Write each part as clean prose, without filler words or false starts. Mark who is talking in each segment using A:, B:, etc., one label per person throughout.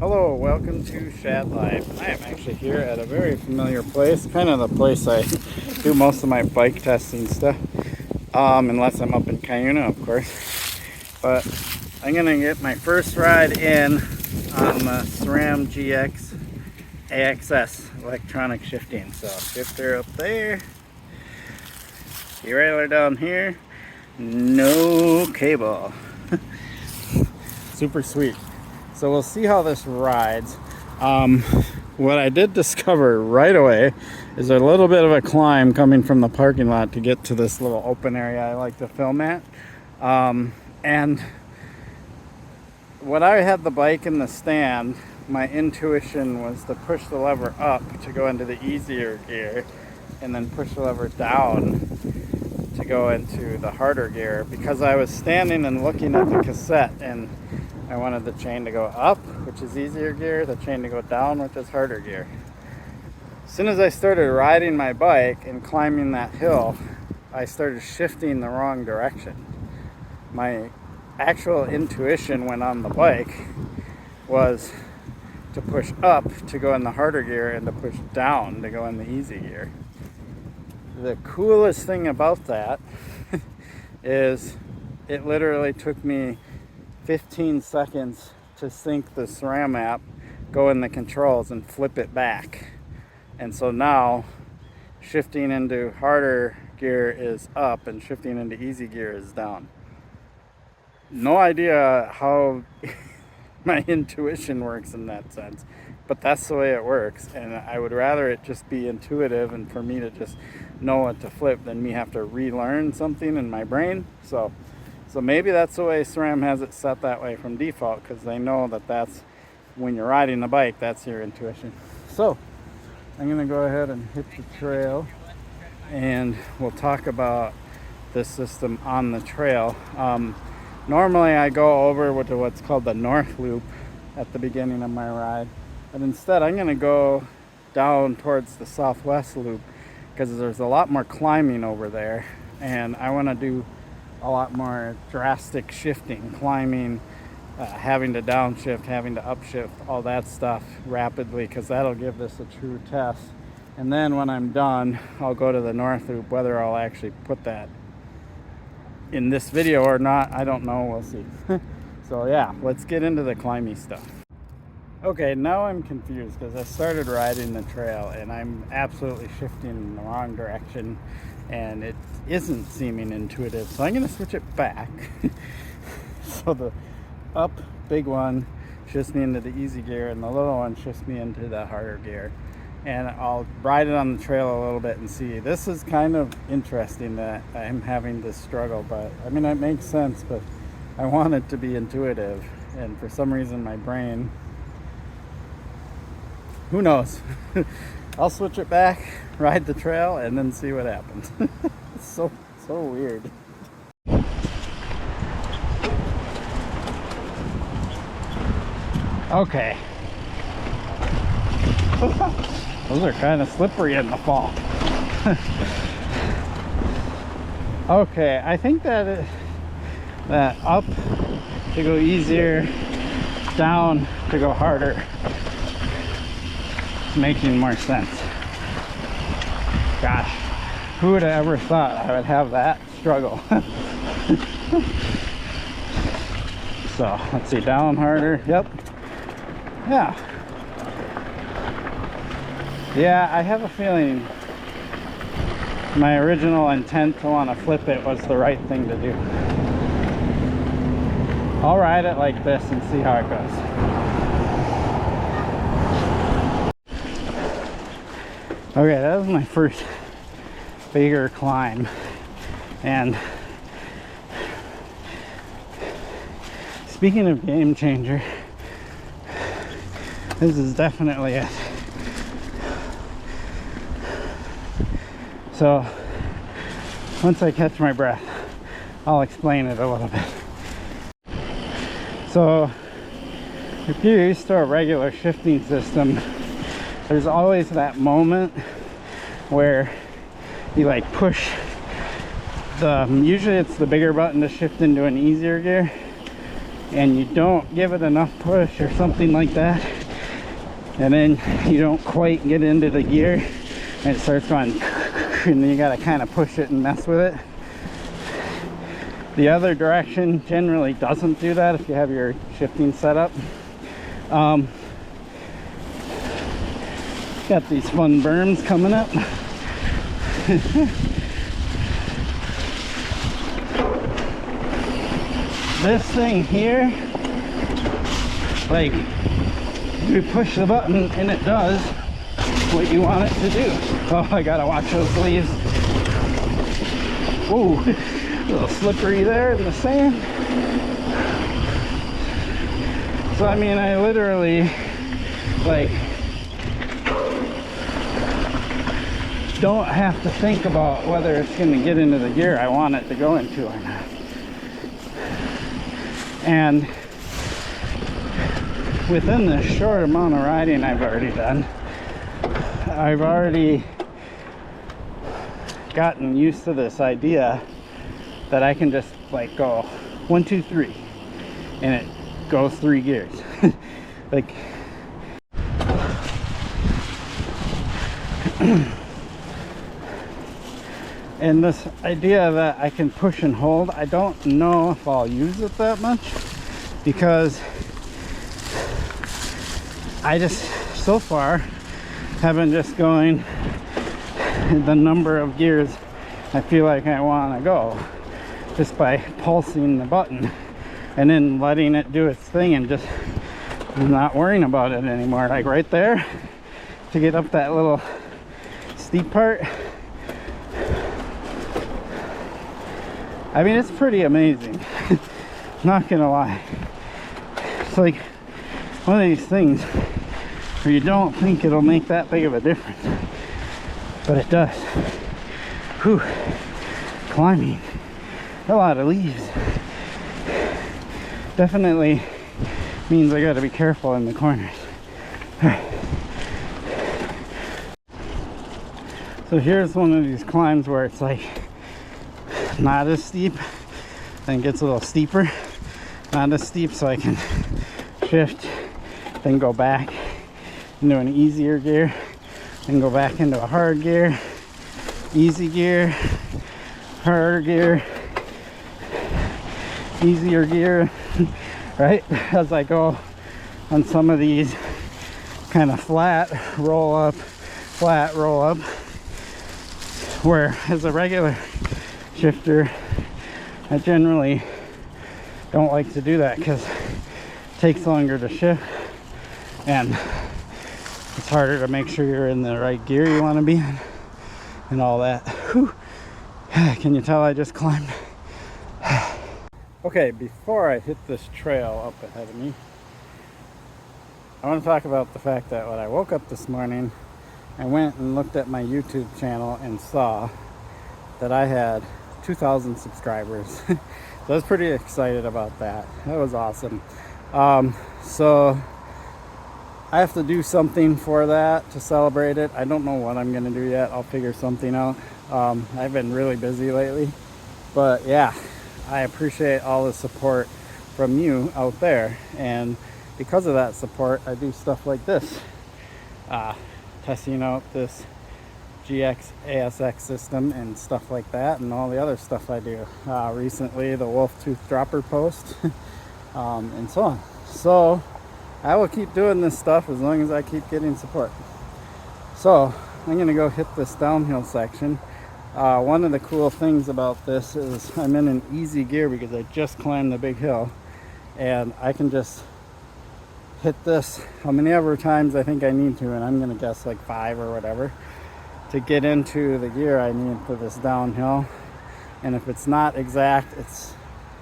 A: Hello, welcome to Shad Life. I am actually here at a very familiar place, kind of the place I do most of my bike testing stuff, unless I'm up in Cuyuna, of course. But I'm gonna get my first ride in on the SRAM GX AXS electronic shifting. So shifter up there, derailleur down here, no cable. Super sweet. So we'll see how this rides. What I did discover right away is a little bit of a climb coming from the parking lot to get to this little open area I like to film at. And when I had the bike in the stand, my intuition was to push the lever up to go into the easier gear and then push the lever down to go into the harder gear, because I was standing and looking at the cassette and I wanted the chain to go up, which is easier gear, the chain to go down, which is harder gear. As soon as I started riding my bike and climbing that hill, I started shifting the wrong direction. My actual intuition when on the bike was to push up to go in the harder gear and to push down to go in the easy gear. The coolest thing about that is it literally took me 15 seconds to sync the SRAM app, go in the controls and flip it back. And so now shifting into harder gear is up and shifting into easy gear is down. No idea how my intuition works in that sense, but that's the way it works. And I would rather it just be intuitive and for me to just know what to flip than me have to relearn something in my brain. So maybe that's the way SRAM has it set that way from default, because they know that that's when you're riding the bike, that's your intuition. So I'm gonna go ahead and hit the trail and we'll talk about this system on the trail. Normally I go over to what's called the north loop at the beginning of my ride, but instead I'm gonna go down towards the southwest loop because there's a lot more climbing over there and I want to do a lot more drastic shifting, climbing, having to downshift, having to upshift, all that stuff rapidly, because that'll give this a true test. And then when I'm done, I'll go to the north loop. Whether I'll actually put that in this video or not, I don't know, we'll see. So yeah, let's get into the climby stuff. Okay, now I'm confused because I started riding the trail and I'm absolutely shifting in the wrong direction and it isn't seeming intuitive, so I'm going to switch it back. So the up big one shifts me into the easy gear and the little one shifts me into the harder gear, and I'll ride it on the trail a little bit and see. This is kind of interesting that I'm having this struggle, but I mean it makes sense, but I want it to be intuitive, and for some reason my brain, who knows. I'll switch it back, ride the trail, and then see what happens. It's so weird. Okay. Those are kind of slippery in the fall. Okay, I think that up to go easier, down to go harder, making more sense. Gosh, who would have ever thought I would have that struggle? So let's see, down harder. Yep. Yeah, I have a feeling my original intent to want to flip it was the right thing to do. I'll ride it like this and see how it goes. Okay, that was my first bigger climb, and speaking of game changer, this is definitely it. So once I catch my breath, I'll explain it a little bit. So if you're used to a regular shifting system, there's always that moment where you like push the, usually it's the bigger button to shift into an easier gear, and you don't give it enough push or something like that, and then you don't quite get into the gear and it starts going, and then you got to kind of push it and mess with it. The other direction generally doesn't do that if you have your shifting set up. Got these fun berms coming up. This thing here, like, you push the button and it does what you want it to do. Oh, I gotta watch those leaves. Ooh, a little slippery there in the sand. So I mean, I literally, like, don't have to think about whether it's going to get into the gear I want it to go into or not. And within the short amount of riding I've already done, I've already gotten used to this idea that I can just like go 1, 2, 3 and it goes 3 gears. Like and this idea that I can push and hold, I don't know if I'll use it that much, because I just so far have been just going the number of gears I feel like I want to go, just by pulsing the button and then letting it do its thing and just not worrying about it anymore. Like right there, to get up that little steep part, I mean, it's pretty amazing. Not gonna lie. It's like one of these things where you don't think it'll make that big of a difference, but it does. Whew. Climbing a lot of leaves definitely means I gotta be careful in the corners. So here's one of these climbs where it's like not as steep, then it gets a little steeper, not as steep, so I can shift, then go back into an easier gear, then go back into a hard gear, easy gear, harder gear, easier gear, right? As I go on some of these kind of flat roll up, where as a regular shifter I generally don't like to do that because it takes longer to shift and it's harder to make sure you're in the right gear you want to be in and all that. Whew. Can you tell I just climbed? Okay, before I hit this trail up ahead of me, I want to talk about the fact that when I woke up this morning, I went and looked at my YouTube channel and saw that I had 2,000 subscribers. So I was pretty excited about that. That was awesome. So I have to do something for that to celebrate it. I don't know what I'm gonna do yet. I'll figure something out. I've been really busy lately, but yeah, I appreciate all the support from you out there, and because of that support I do stuff like this, testing out this GX AXS system and stuff like that, and all the other stuff I do. Recently the wolf tooth dropper post and so on. So I will keep doing this stuff as long as I keep getting support. So I'm gonna go hit this downhill section. One of the cool things about this is I'm in an easy gear because I just climbed the big hill, and I can just hit this how many ever times I think I need to, and I'm gonna guess like 5 or whatever, to get into the gear I need for this downhill. And if it's not exact, it's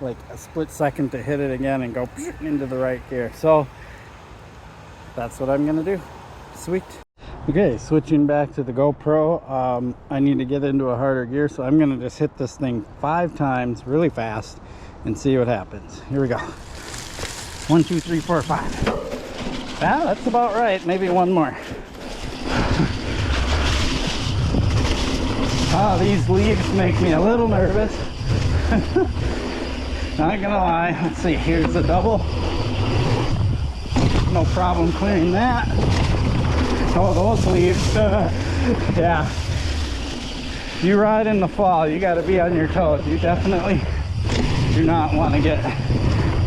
A: like a split second to hit it again and go into the right gear. So that's what I'm gonna do. Sweet. Okay, switching back to the GoPro, I need to get into a harder gear, so I'm gonna just hit this thing 5 times really fast and see what happens. Here we go. 1, 2, 3, 4, 5. Yeah, that's about right. Maybe one more. Oh, these leaves make me a little nervous. Not gonna lie, let's see, here's the double. No problem clearing that. Oh, those leaves, yeah. You ride in the fall, you gotta be on your toes. You definitely do not want to get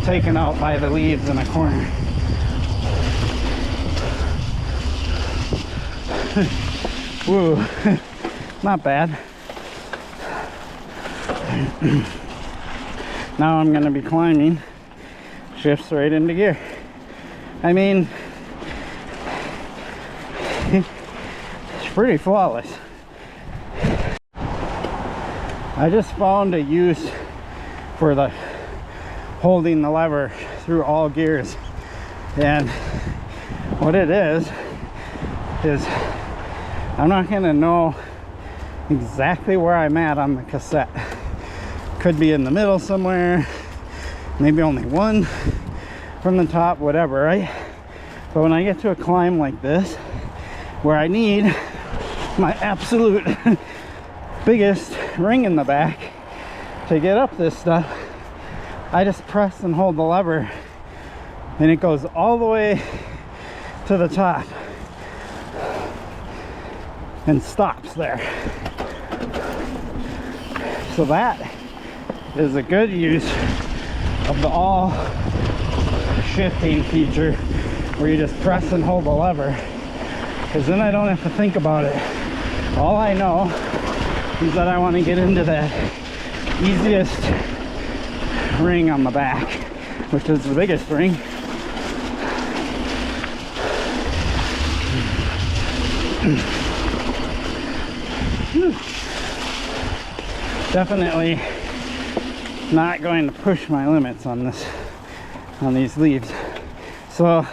A: taken out by the leaves in a corner. Woo, not bad. Now I'm gonna be climbing, shifts right into gear. I mean, it's pretty flawless. I just found a use for the holding the lever through all gears, and what it is I'm not gonna know exactly where I'm at on the cassette. Could be in the middle somewhere, maybe only one from the top, whatever, right? But when I get to a climb like this where I need my absolute biggest ring in the back to get up this stuff, I just press and hold the lever and it goes all the way to the top and stops there. So that is a good use of the all shifting feature where you just press and hold the lever, because then I don't have to think about it. All I know is that I want to get into that easiest ring on the back, which is the biggest ring. Definitely not going to push my limits on this, on these leaves. So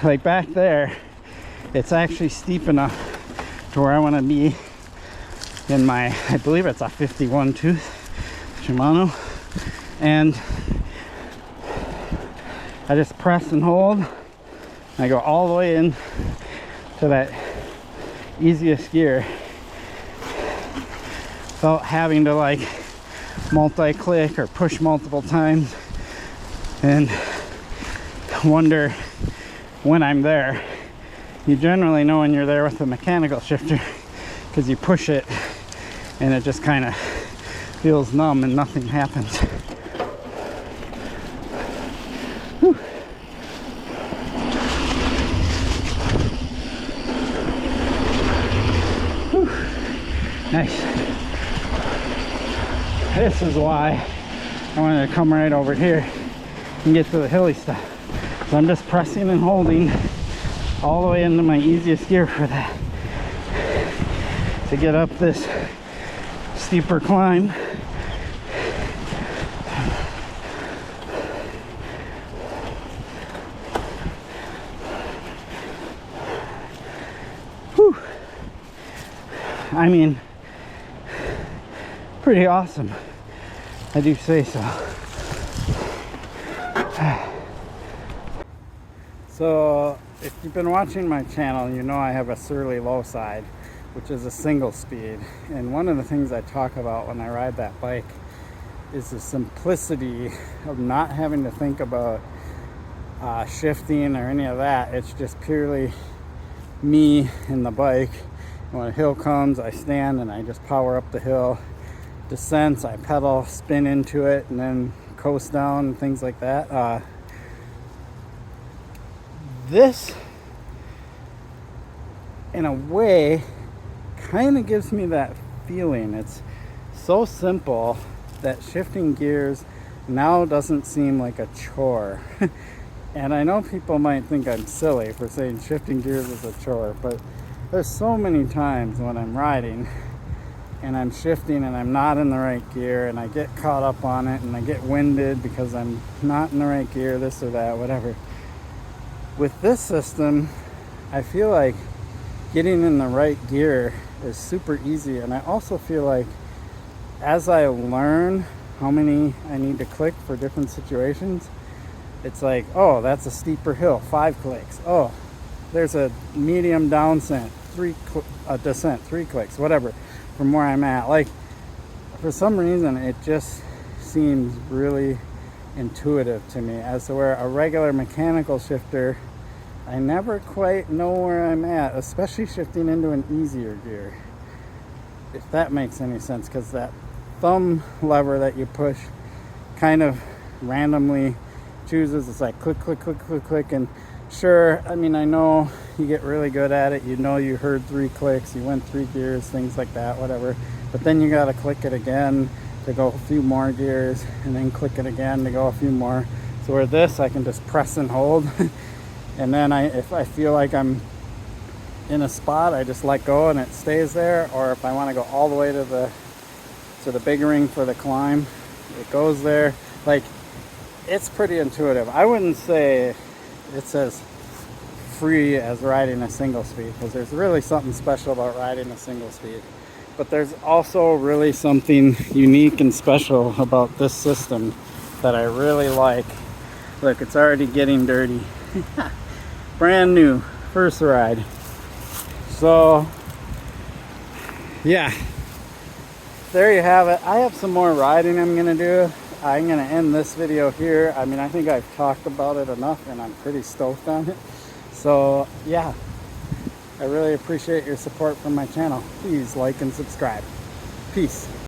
A: like back there, it's actually steep enough to where I want to be in my, I believe it's a 51 tooth Shimano, and I just press and hold. I go all the way in to that easiest gear without having to like multi-click or push multiple times and wonder when I'm there. You generally know when you're there with a mechanical shifter because you push it and it just kind of feels numb and nothing happens. Whew. Whew. Nice. This is why I wanted to come right over here and get to the hilly stuff. So I'm just pressing and holding all the way into my easiest gear for that, to get up this steeper climb. Whew. I mean, pretty awesome, I do say so. So if you've been watching my channel, you know I have a Surly low side, which is a single speed, and one of the things I talk about when I ride that bike is the simplicity of not having to think about shifting or any of that. It's just purely me and the bike. And when a hill comes, I stand and I just power up the hill. Descents, I pedal, spin into it, and then coast down and things like that. This, in a way, kind of gives me that feeling. It's so simple that shifting gears now doesn't seem like a chore. And I know people might think I'm silly for saying shifting gears is a chore, but there's so many times when I'm riding and I'm shifting and I'm not in the right gear and I get caught up on it and I get winded because I'm not in the right gear, this or that, whatever. With this system, I feel like getting in the right gear is super easy, and I also feel like as I learn how many I need to click for different situations, it's like, oh, that's a steeper hill, 5 clicks. Oh, there's a medium descent, 3 clicks, whatever, from where I'm at. Like, for some reason it just seems really intuitive to me, as to where a regular mechanical shifter, I never quite know where I'm at, especially shifting into an easier gear, if that makes any sense, because that thumb lever that you push kind of randomly chooses. It's like click, click, click, click, click, and sure, I mean, I know you get really good at it, you know you heard 3 clicks, you went 3 gears, things like that, whatever, but then you got to click it again to go a few more gears, and then click it again to go a few more. So where this, I can just press and hold and then if I feel like I'm in a spot, I just let go and it stays there. Or if I want to go all the way to the big ring for the climb, it goes there. Like, it's pretty intuitive. I wouldn't say it's as free as riding a single speed, because there's really something special about riding a single speed. But there's also really something unique and special about this system that I really like. Look, it's already getting dirty. Brand new, first ride. So, yeah. There you have it. I have some more riding I'm going to do. I'm going to end this video here. I mean, I think I've talked about it enough, and I'm pretty stoked on it. So, yeah. I really appreciate your support from my channel. Please like and subscribe. Peace.